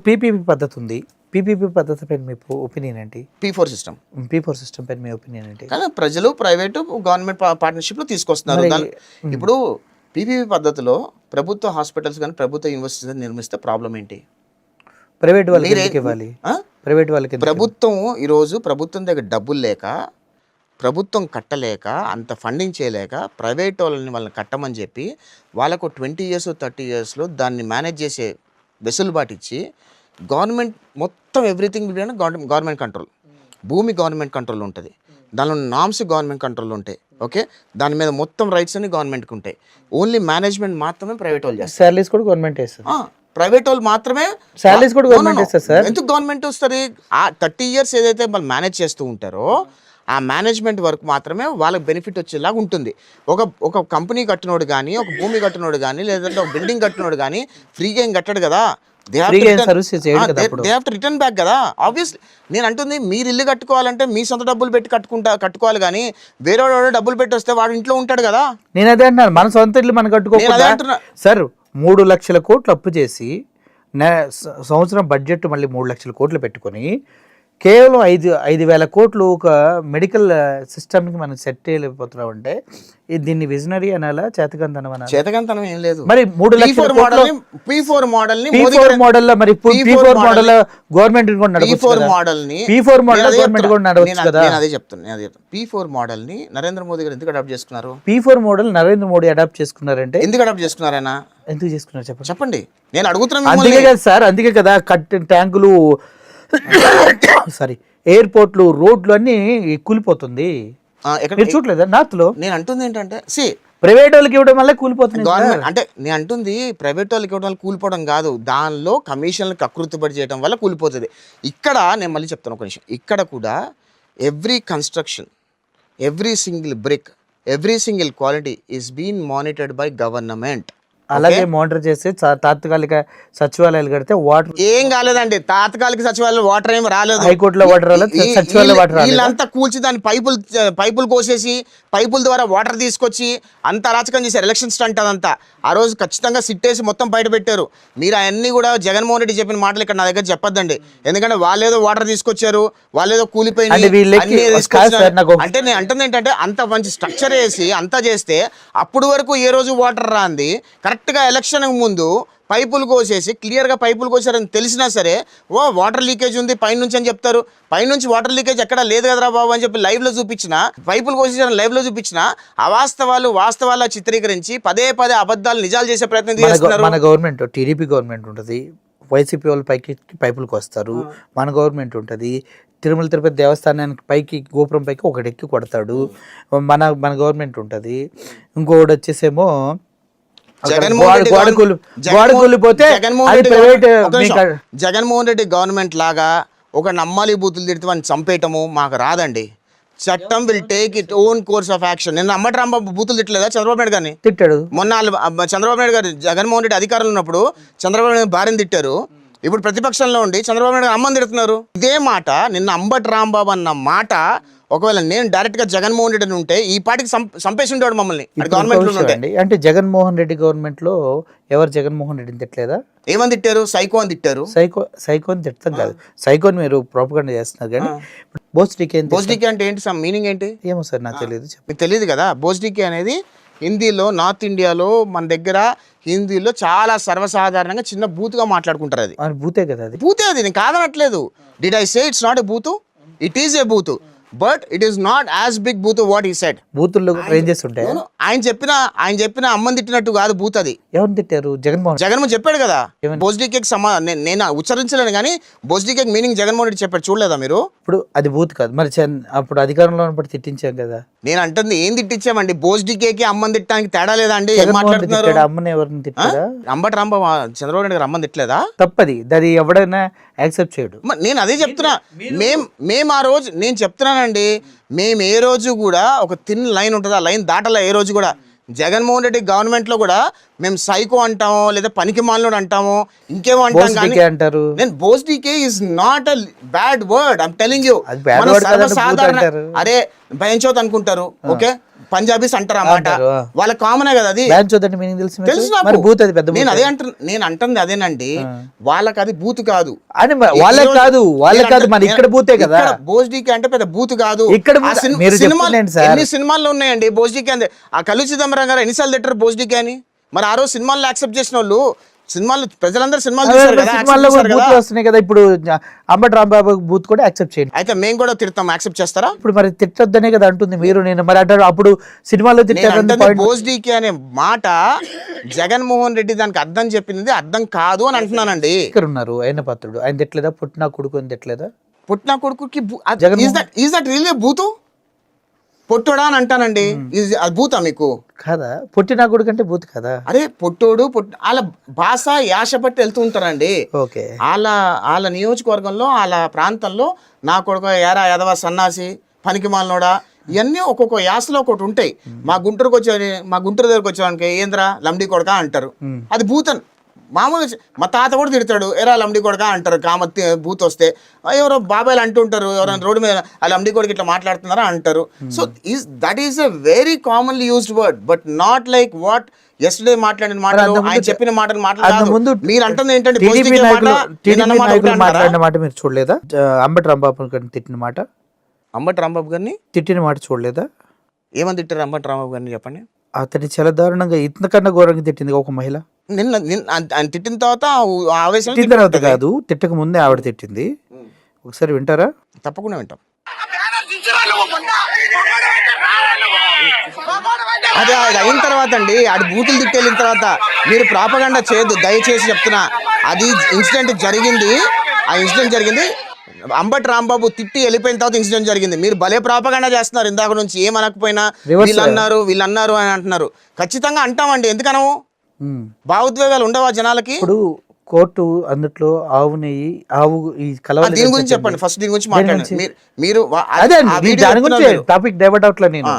PPP పద్ధతి ఉంది. PPP పద్ధతి పైన మీ ఒపీనియన్ ఏంటి? P4 system. P4 సిస్టమ్ పైన మీ ఒపీనియన్ ఏంటి? కానీ ప్రజలు ప్రైవేటు గవర్నమెంట్ పార్ట్నర్షిప్లో తీసుకొస్తున్నారు. ఇప్పుడు పీపీపీ పద్ధతిలో ప్రభుత్వ హాస్పిటల్స్ కానీ ప్రభుత్వ యూనివర్సిటీస్ నిర్మిస్తే ప్రాబ్లం ఏంటి? ప్రైవేట్ వాళ్ళకి ఇవ్వాలి. ప్రైవేట్ వాళ్ళకి ప్రభుత్వం ఈరోజు ప్రభుత్వం దగ్గర డబ్బులు లేక, ప్రభుత్వం కట్టలేక, అంత ఫండింగ్ చేయలేక ప్రైవేట్ వాళ్ళని కట్టమని చెప్పి వాళ్ళకు 20 years 30 yearsలో దాన్ని మేనేజ్ చేసే వెసులుబాటు ఇచ్చి గవర్నమెంట్ మొత్తం ఎవ్రీథింగ్ గవర్నమెంట్ కంట్రోల్. భూమి గవర్నమెంట్ కంట్రోల్ ఉంటుంది, దానిలో నామ్స్ గవర్నమెంట్ కంట్రోల్ ఉంటాయి. ఓకే, దాని మీద మొత్తం రైట్స్ అన్ని గవర్నమెంట్కి ఉంటాయి. ఓన్లీ మేనేజ్మెంట్ మాత్రమే ప్రైవేట్ వాళ్ళు చేస్తారు. సాలరీస్ కూడా గవర్నమెంట్ వేస్తారు. ప్రైవేట్ వాళ్ళు మాత్రమే సాలరీస్ కూడా గవర్నమెంట్ వేస్తారు సార్. ఎందుకు గవర్నమెంట్ వస్తుంది? ఆ 30 years ఏదైతే వాళ్ళు మేనేజ్ చేస్తూ ఉంటారో ఆ మేనేజ్మెంట్ వర్క్ మాత్రమే వాళ్ళకి బెనిఫిట్ వచ్చేలాగా ఉంటుంది. ఒక కంపెనీ కట్టినోడు కానీ, ఒక భూమి కట్టినోడు కానీ, లేదంటే ఒక బిల్డింగ్ కట్టినోడు కానీ ఫ్రీగా ఏం కట్టడు కదా. They have to return back కదా. ఆబ్వియస్లీ నేను అంటుంది, మీరు ఇల్లు కట్టుకోవాలంటే మీ సొంత డబ్బులు పెట్టి కట్టుకోవాలి కానీ వేరే వాడు డబ్బులు పెట్టి వస్తే వాడు ఇంట్లో ఉంటాడు కదా. నేను అదే అంటున్నాను, మన సొంత ఇల్లు మనం కట్టుకోవాలి సార్. 3 లక్షల కోట్లు అప్పు చేసి సంవత్సరం బడ్జెట్ మళ్ళీ 3 లక్షల కోట్లు పెట్టుకొని కేవలం 5,000 కోట్లు ఒక మెడికల్ సిస్టమ్కి మనం సెట్ చేయలేకపోతున్నాం అంటే దీన్ని విజనరీ అనాలా, చేతకంతనం అనాలా? చేతకంతనం ఏం లేదు. మరి 3 లక్షల కోట్లు P4 మోడల్ ని మరి P4 మోడల్ గవర్నమెంట్ కూడా నడపొచ్చు కదా. P4 మోడల్ గవర్నమెంట్ కూడా నడపొచ్చు కదా. నేను అదే చెప్తాను. P4 మోడల్ ని నరేంద్ర మోదీ గారు ఎందుకు అడాప్ట్ చేసుకున్నారు? P4 model Narendra Modi adapt చేసుకున్నారంటే ఎందుకు అడాప్ట్ చేసుకున్నారైనా? ఎందుకు చేసుకున్నారు చెప్పండి. నేను అడుగుతున్నాను. అందుకే కదా సార్, అందుకే కదా ట్యాంకులు సారీ ఎయిర్పోర్ట్లు రోడ్లు అన్ని కూలిపోతుంది. చూడలేదా నార్త్ లో? నేను అంటుంది ఏంటంటే ప్రైవేట్ వాళ్ళకి ఇవ్వడం వల్ల కూలిపోతుంది గవర్నమెంట్. అంటే నేను అంటుంది ప్రైవేట్ వాళ్ళకి ఇవ్వడం వల్ల కూలిపోవడం కాదు, దానిలో కమిషన్లు కకృతిపడి చేయడం వల్ల కూలిపోతుంది. ఇక్కడ నేను మళ్ళీ చెప్తాను ఒక నిమిషం. ఇక్కడ కూడా every construction, every single brick, every single quality is been monitored by government. అలాగే మానిటర్ చేసి తాత్కాలిక సచివాలయాలు కడితే వాటర్ ఏం కాలేదండి. తాత్కాలిక సచివాలయం వాటర్ ఏమి రాలేదు. హైకోర్టులో వాటర్ రాలేదు, సచివాలయ వాటర్ రాలేదు. వీళ్ళంతా కూల్చి దాని పైపులు కోసేసి పైపుల ద్వారా వాటర్ తీసుకొచ్చి అంత అరాచకం చేశారు. ఎలక్షన్ స్టంట్ అదంతా. ఆ రోజు ఖచ్చితంగా సిట్టేసి మొత్తం బయట పెట్టారు. మీరు అవన్నీ కూడా జగన్మోహన్ రెడ్డి చెప్పిన మాటలు ఇక్కడ నా దగ్గర చెప్పొద్దండి. ఎందుకంటే వాళ్ళేదో వాటర్ తీసుకొచ్చారు, వాళ్ళేదో కూలిపోయింది అంటే నేను అంటుంది ఏంటంటే అంత మంచి స్ట్రక్చర్ వేసి అంతా చేస్తే అప్పుడు వరకు ఏ రోజు వాటర్ రాంది కరెక్ట్గా ఎలక్షన్ ముందు పైపులు కోసేసి క్లియర్గా పైపులు కోసారని తెలిసినా సరే వాటర్ లీకేజ్ ఉంది పైనుంచి అని చెప్తారు. పైనుంచి వాటర్ లీకేజ్ ఎక్కడా లేదు కదరా బాబు అని చెప్పి లైవ్లో చూపించిన, పైపులు కోసేసారని లైవ్లో చూపించిన వాస్తవాల చిత్రీకరించి పదే అబద్ధాలు నిజాలు చేసే ప్రయత్నం చేస్తున్నారు. మన గవర్నమెంట్ టీడీపీ గవర్నమెంట్ ఉంటుంది, వైసీపీ వాళ్ళు పైపులకు వస్తారు. మన గవర్నమెంట్ ఉంటుంది, తిరుమల తిరుపతి దేవస్థానానికి పైకి గోపురం పైకి ఒకటి ఎక్కి కొడతాడు. మన గవర్నమెంట్ ఉంటుంది. ఇంకొకటి వచ్చేసేమో జగన్మోహన్ రెడ్డి గవర్నమెంట్ లాగా ఒక నమ్మాలి బూతులు తిడితే వాడిని చంపేయటము మాకు రాదండి. చట్టం will take it own course of action. నేను అంబటి రాంబాబు బూతులు తిట్టలేదా? చంద్రబాబు నాయుడు గారిని తిట్టాడు. మొన్న చంద్రబాబు నాయుడు గారు జగన్మోహన్ రెడ్డి అధికారంలో ఉన్నప్పుడు చంద్రబాబు నాయుడు భార్యను తిట్టారు. ఇప్పుడు ప్రతిపక్షంలో ఉండి చంద్రబాబు నాయుడు అమ్మని తిడుతున్నారు. ఇదే మాట నిన్న అంబటి రాంబాబు అన్న మాట ఒకవేళ నేను డైరెక్ట్ గా జగన్మోహన్ రెడ్డి ఉంటే ఈ పార్టీకి సంపేసి ఉండేవాడు మమ్మల్ని. అంటే జగన్మోహన్ రెడ్డి గవర్నమెంట్ లో ఎవరు జగన్మోహన్ రెడ్డిని తిట్టలేదా? ఏమని తిట్టారు? సైకో అని తిట్టారు. సైకోని తిట్టడం కాదు, సైకోని మీరు ప్రాపగండా చేస్తున్నారు. కానీ బోస్డికే అంటే ఏంటి? మీనింగ్ ఏంటి? ఏమో సార్ నాకు తెలియదు. మీకు తెలియదు కదా. బోస్డికే అనేది హిందీలో, నార్త్ ఇండియాలో మన దగ్గర హిందీలో చాలా సర్వసాధారణంగా చిన్న బూత్గా మాట్లాడుకుంటారు. అది బూతే కదా, అది బూతే. అది నేను కాదనట్లేదు. Did I say it's not a booth? It is a booth, but it is not as big booth what he said. బూతుల్లో రేంజెస్ ఉంటాయి. ఆయన చెప్పిన అమ్మని తిట్టినట్టు కాదు బూత్. అది ఎవరిని తిట్టారు? జగన్మోహన్ చెప్పాడు కదా. బోస్డికేకి నేను ఉచ్చరించలేను కానీ బోస్డికేకి మీనింగ్ జగన్మోహన్ రెడ్డి చెప్పాడు. చూడలేదా మీరు? ఇప్పుడు అది బూత్ కాదు మరి. అప్పుడు అధికారంలో ఉన్నప్పుడు తిట్టించాం కదా. నేను అంటుంది ఏం తిట్టించామండి? బోస్డికేకి అమ్మని తిట్టడానికి తేడా లేదా అండి? అమ్మని ఎవరిని తిట్టారా? అంబటి రాంబాబు చంద్రబాబు నాయుడు గారు అమ్మని తిట్టలేదా? తప్పది, అది ఎవడైనా యాక్సెప్ట్ చేయడు. నేను అదే చెప్తున్నా. మేము ఆ రోజు నేను చెప్తున్నానండి, మేము ఏ రోజు కూడా ఒక థిన్ లైన్ ఉంటుంది, ఆ లైన్ దాటలా ఏ రోజు కూడా. జగన్మోహన్ రెడ్డి గవర్నమెంట్ లో కూడా మేము సైకో అంటామో లేదా పనికి మాలినోడు అంటామో ఇంకేమో అంటాం అంటారు. నేను బోస్డికే is not a bad word. I'm telling you. సర్వసాధారణ అరే భయంచోత్ అనుకుంటారు. ఓకే, పంజాబీస్ అంటారు అన్నమాట. అంటారు. వాళ్ళ కామనే కదా అది. బ్యాన్ చూడండి మీనింగ్ తెలుసు మీకు? తెలుసు నాకు. మరి బూత్ అది పెద్ద నేను అదే నేను అంటుంది అదేనండి. వాళ్ళకి అది బూత్ కాదు అని వాళ్ళే కాదు మన ఇక్కడ బూతే కదా. బోస్డీకి అంటే పెద్ద బూత్ కాదు. ఇక్కడ మీరు సినిమాలు చెప్పండి సార్. ఎన్ని సినిమాల్లో ఉన్నాయండి బోస్డీకి అంటే. ఆ కల్లు చిదంబరం గారు ఎన్నిసార్లు తిట్టారు బోస్డీకి అని. మరి ఆ రోజు సినిమాల్లో యాక్సెప్ట్ చేసిన వాళ్ళు, సినిమాలు ప్రజలందరూ సినిమాలు చూసారు కదా, సినిమాల్లో accept చేశారు బూత్ కదా. వస్తున్నాయి కదా. ఇప్పుడు అంబటి రాంబాబు బూత్ కూడా యాక్సెప్ట్ చేయండి. అయితే మేము కూడా తిడతాం, యాక్సెప్ట్ చేస్తారా? ఇప్పుడు మరి తిట్టొద్దనే కదా అంటుంది మీరు. నేను మరి అంటారు అప్పుడు సినిమాలో తిట్టారు. బోస్డీకి అనే మాట జగన్మోహన్ రెడ్డి దానికి అర్థం చెప్పింది అర్థం కాదు అని అంటున్నానండి. ఇక్కడ ఉన్నారు ఆయన పాత్రుడు, ఆయన తిట్టలేదా? పుట్టిన కొడుకు అని తిట్టలేదా? పుట్టిన కొడుకుకి ఈజ్ దట్ రియల్లీ బూతు? పొట్టోడా అని అంటానండి. అది బూతా మీకు? కాదా, పుట్టిన కొడుకు అంటే బూత్ కదా. అరే పొట్టోడు వాళ్ళ భాష యాస పట్టి వెళ్తూ ఉంటారండి. ఓకే, వాళ్ళ నియోజకవర్గంలో వాళ్ళ ప్రాంతంలో నా కొడుకు ఎరా ఎదవ సన్నాసి పనికి మాలనోడా ఇవన్నీ ఒక్కొక్క యాసలో ఒకటి ఉంటాయి. మా గుంటూరు దగ్గరకు వచ్చేవానికి ఏంద్రా లంబడి కొడక అంటారు. అది భూతన్ మామూలుగా. మా తాత కూడా తిడతాడు, ఎరా లంబడి కొడక అంటారు. కామత్తి బూత్ వస్తే ఎవరో బాబాయ్లు అంటుంటారు, ఎవరైనా రోడ్డు మీద ఆ లంబడి కొడుకు ఇట్లా మాట్లాడుతున్నారా అంటారు. So that is a very commonly used word, but not like what yesterday మాట్లాడిన మాటలు, ఆయన చెప్పిన మాటలు మాట్లాడారు. మీరు అంటుంది ఏంటంటే మాట్లాడిన మాట మీరు చూడలేదా? అంబటి రాంబాబు గారిని తిట్టిన మాట, అంబటి రాంబాబు గారిని తిట్టిన మాట చూడలేదా? ఏమని తిట్టారు అంబటి రాంబాబు గారిని చెప్పండి. అతని చాలా దారుణంగా ఇంతకన్నా ఘోరంగా తిట్టింది ఒక మహిళ. నిన్న తిట్టిన తర్వాత ఆవేశం కాదు, తిట్టక ముందే ఆవిడ తిట్టింది. ఒకసారి వింటారా? తప్పకుండా వింటాం. అదే అయిన తర్వాత అండి, ఆడి బూతులు తిట్టేళ్ళిన తర్వాత మీరు ప్రాపగండా చేయొద్దు దయచేసి చెప్తున్నా. అది ఇన్సిడెంట్ జరిగింది, ఆ ఇన్సిడెంట్ జరిగింది. అంబటి రాంబాబు తిట్టి వెళ్ళిపోయిన తర్వాత ఇన్సిడెంట్ జరిగింది. మీరు భలే ప్రాపగండా చేస్తున్నారు ఇందాక నుంచి. ఏమనకపోయినా వీళ్ళు అన్నారు అని అంటున్నారు. ఖచ్చితంగా అంటామండి, ఎందుకనము? భావోద్వేగాలు ఉండవా జనాలకి? ఇప్పుడు కోర్టు అందుట్లో ఆవు నెయ్యి ఆవు ఈ కలవాలి దీని గురించి చెప్పండి. ఫస్ట్ దీని గురించి మాట్లాడండి మీరు. దాని గురించి టాపిక్ డైవర్ట్ అవట్లే నేను.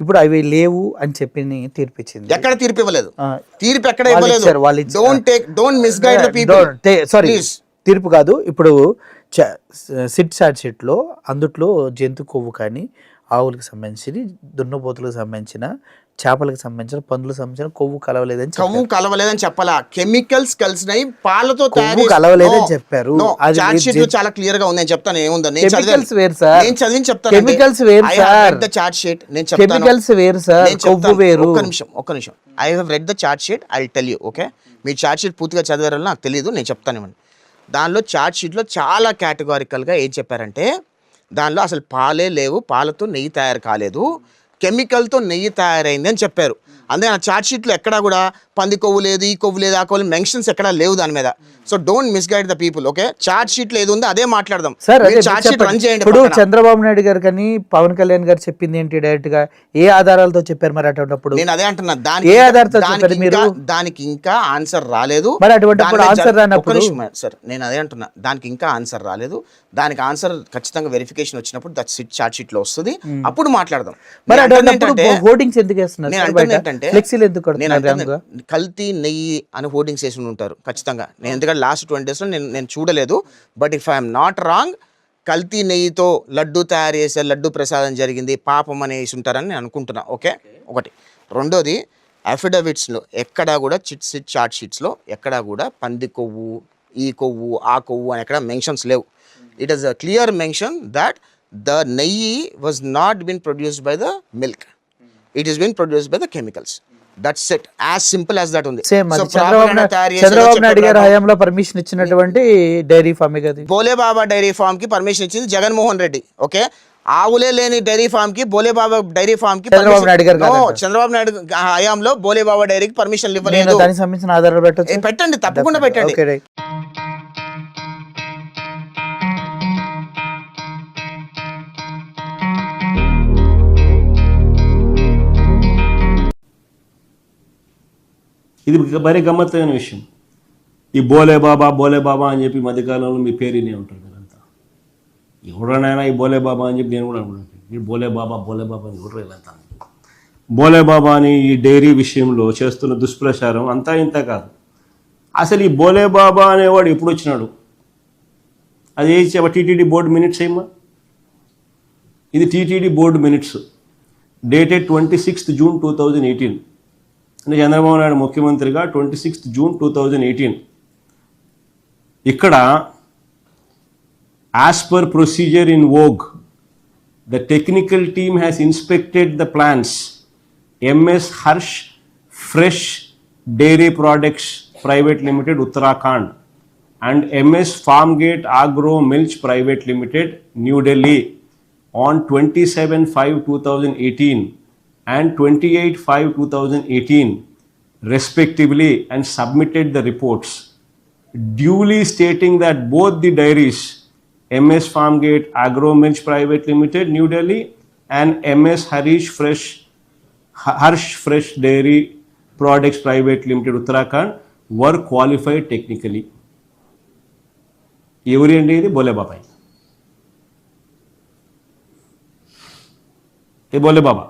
ఇప్పుడు అవి లేవు అని చెప్పి తీర్పు ఇచ్చింది. ఎక్కడ తీర్పు ఇవ్వలేదు. తీర్పు ఎక్కడ ఇవ్వలేదు. Don't misguide the people. Sorry, తీర్పు కాదు. ఇప్పుడు సిట్ చార్జ్ షీట్ లో అందుట్లో జంతు కొవ్వు కానీ, ఆవులకు సంబంధించి, దున్నపోతులకు సంబంధించిన, చేపలకు సంబంధించిన, పందులకు సంబంధించిన కొవ్వు కలవలేదని చెప్పాలా? కెమికల్స్ కలిసినాయి పాలతో కలవలేదని చెప్పారు. చాలా క్లియర్ గా ఉంది. నేను చెప్తాను ఏముందని. కెమికల్స్ వేరు సార్, చదివి చెప్తాను. కెమికల్స్ వేరు సార్, చార్ట్ షీట్ నేను కెమికల్స్ వేరు సార్, కొవ్వు వేరు. ఒక్క నిమిషం. I have read the chart sheet, I will tell you. Okay, me chart sheet పూర్తిగా చదివారో నాకు తెలియదు, నేను చెప్తాను ఇవ్వండి. దానిలో చార్ట్ షీట్లో చాలా కేటగారికల్గా ఏం చెప్పారంటే, దానిలో అసలు పాలే లేవు, పాలతో నెయ్యి తయారు కాలేదు, కెమికల్తో నెయ్యి తయారైంది అని చెప్పారు. అందుకే ఆ చార్ట్ షీట్లో ఎక్కడా కూడా పంది కొవ్వు లేదు, ఈ కొవ్వు లేదు, ఆ కొవ్వు మెన్షన్స్ ఎక్కడా లేవు దాని మీద. So don't misguide the people. Okay, chart షీట్లో ఏది ఉందో అదే మాట్లాడదాం. చార్ట్ షీట్ రన్ చేయండి. ఇప్పుడు చంద్రబాబు నాయుడు గారు కానీ పవన్ కళ్యాణ్ గారు చెప్పింది ఏంటి? డైరెక్ట్ గా ఏ ఆధారాలతో చెప్పారు మరి? అటువంటిప్పుడు నేను అదే అంటున్నా, ఏ ఆధారంతో చెప్పారు మీరు? దానికి ఇంకా ఆన్సర్ రాలేదు. మరి అటువంటి ఆన్సర్ రానప్పుడు సార్ నేను అదే అంటున్నా, దానికి ఇంకా ఆన్సర్ రాలేదు. దానికి ఆన్సర్ ఖచ్చితంగా వెరిఫికేషన్ వచ్చినప్పుడు చార్ట్ షీట్ లో వస్తుంది, అప్పుడు మాట్లాడదాం. మరి హోర్డింగ్స్ ఎందుకు వేస్తున్నారు? ఫ్లెక్సీలు ఎందుకు కడుతున్నారు? కల్తీ నెయ్యి అని హోర్డింగ్స్ వేసి ఉంటారు ఖచ్చితంగా. నేను ఎందుకంటే లాస్ట్ 20 days లో నేను చూడలేదు, but if I'm not wrong, కల్తీ నెయ్యితో లడ్డు తయారు చేసే లడ్డు ప్రసాదం జరిగింది, పాపం అని వేసి ఉంటారని నేను అనుకుంటున్నా. ఓకే, ఒకటి. రెండోది, అఫిడవిట్స్లో ఎక్కడా కూడా చార్ట్ షీట్స్లో ఎక్కడా కూడా పంది కొవ్వు, ఈ కొవ్వు, ఆ కొవ్వు అని ఎక్కడ మెన్షన్స్ లేవు. It is a clear mention that the నెయ్యి was not been produced by the milk, it is been produced by the chemicals. That's it, as simple as that ఉంది. చంద్రబాబు నాయుడు గారి హయాంలో పర్మిషన్ ఇచ్చినటువంటి డైరీ ఫామ్ కదా, Bhole Baba dairy farm కి permission ఇచ్చింది Jaganmohan Reddy. Okay, ఆవులే లేని dairy farm కి, బోలేబాబా డైరీ ఫామ్ కి చంద్రబాబు నాయుడు హయాంలో బోలేబాబా డైరీకి పర్మిషన్ ఇవ్వలేదు. దానికి సంబంధించిన ఆధారాలు పెట్టండి, తప్పకుండా పెట్టండి. ఇది మరీ గమ్మత్తైన విషయం. ఈ బోలే బాబా అని చెప్పి మధ్యకాలంలో మీ పేరునే ఉంటారు మీరంతా. ఎవడనైనా ఈ బోలే బాబా అని చెప్పి నేను కూడా అనుకుంటాను. ఈ బోలే బాబా అని ఎవరు వెళ్తా. బోలే బాబా అని ఈ డైరీ విషయంలో చేస్తున్న దుష్ప్రచారం అంతా ఇంత కాదు. అసలు ఈ బోలే బాబా అనేవాడు ఎప్పుడు వచ్చినాడు? అది టీటీడీ బోర్డు మినిట్స్ ఏమా? ఇది TTD board minutes. Dated 26th June 2018. అంటే చంద్రబాబు నాయుడు ముఖ్యమంత్రిగా 26th June 2018. ఇక్కడ as per procedure in Vogue the technical team has inspected the plants MS Harsh Fresh Dairy Products Private Limited Uttarakhand and MS Farmgate Agro Milch Private Limited New Delhi on 27/5/2018 and 28/5/2018 respectively and submitted the reports duly stating that both the dairies MS Farmgate Agro Milch Private Limited New Delhi and MS Harsh Fresh Dairy Products Private Limited Uttarakhand were qualified technically. ఎవరి అండి ఇది? బోలే బాబాయ్. ఏ బోలే బాబా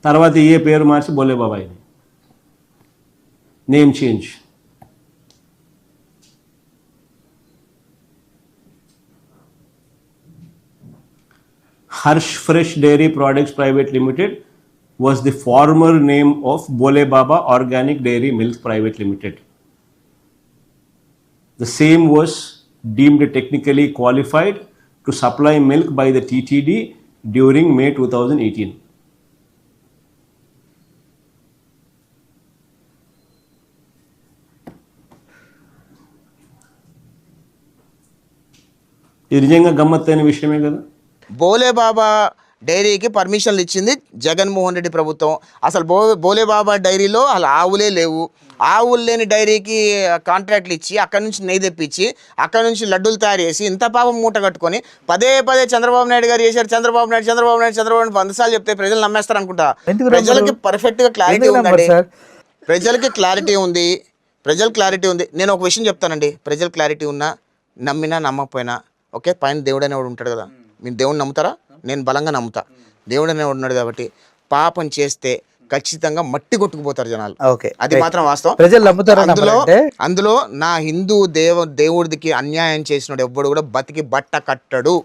తర్వాత ఏ పేరు మార్చి బోలే బాబాయ్ name change. Harsh Fresh Dairy Products Private Limited was the former name of Bole Baba Organic Dairy Milk Private Limited. The same was deemed technically qualified to supply milk by the TTD during May 2018. ఇది నిజంగా గమ్మత్తైన విషయమే కదా. బోలే బాబా డైరీకి పర్మిషన్లు ఇచ్చింది జగన్మోహన్ రెడ్డి ప్రభుత్వం. అసలు బోలే బాబా డైరీలో అసలు ఆవులే లేవు. ఆవులు లేని డైరీకి కాంట్రాక్ట్లు ఇచ్చి అక్కడి నుంచి నెయ్యి తెప్పించి అక్కడి నుంచి లడ్డూలు తయారు చేసి ఇంత పాపం మూట కట్టుకొని పదే చంద్రబాబు నాయుడు గారు చేశారు. చంద్రబాబు నాయుడు 100 సార్లు చెప్తే ప్రజలు నమ్మేస్తారు అనుకుంటా. ప్రజలకి పర్ఫెక్ట్గా క్లారిటీ ఉందండి. ప్రజలకి క్లారిటీ ఉంది. నేను ఒక విషయం చెప్తానండి. ప్రజలు క్లారిటీ ఉన్నా నమ్మినా నమ్మకపోయినా ఓకే, పైన దేవుడు అనేవాడు ఉంటాడు కదా. మీరు దేవుడిని నమ్ముతారా? నేను బలంగా నమ్ముతా. దేవుడు అనేవాడు ఉన్నాడు కాబట్టి పాపం చేస్తే ఖచ్చితంగా మట్టి కొట్టుకుపోతారు జనాలు. అది మాత్రం వాస్తవం. ప్రజలు నమ్ముతారు. అందులో నా హిందూ దేవుడికి అన్యాయం చేసినాడు ఎవ్వడు కూడా బతికి బట్ట కట్టడు.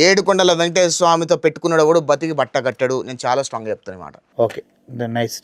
7 కొండల వెంకటేశ్వర స్వామితో పెట్టుకున్నాడు ఎవడు బతికి బట్ట కట్టడు. నేను చాలా స్ట్రాంగ్ చెప్తాను అన్నమాట. Okay, nice.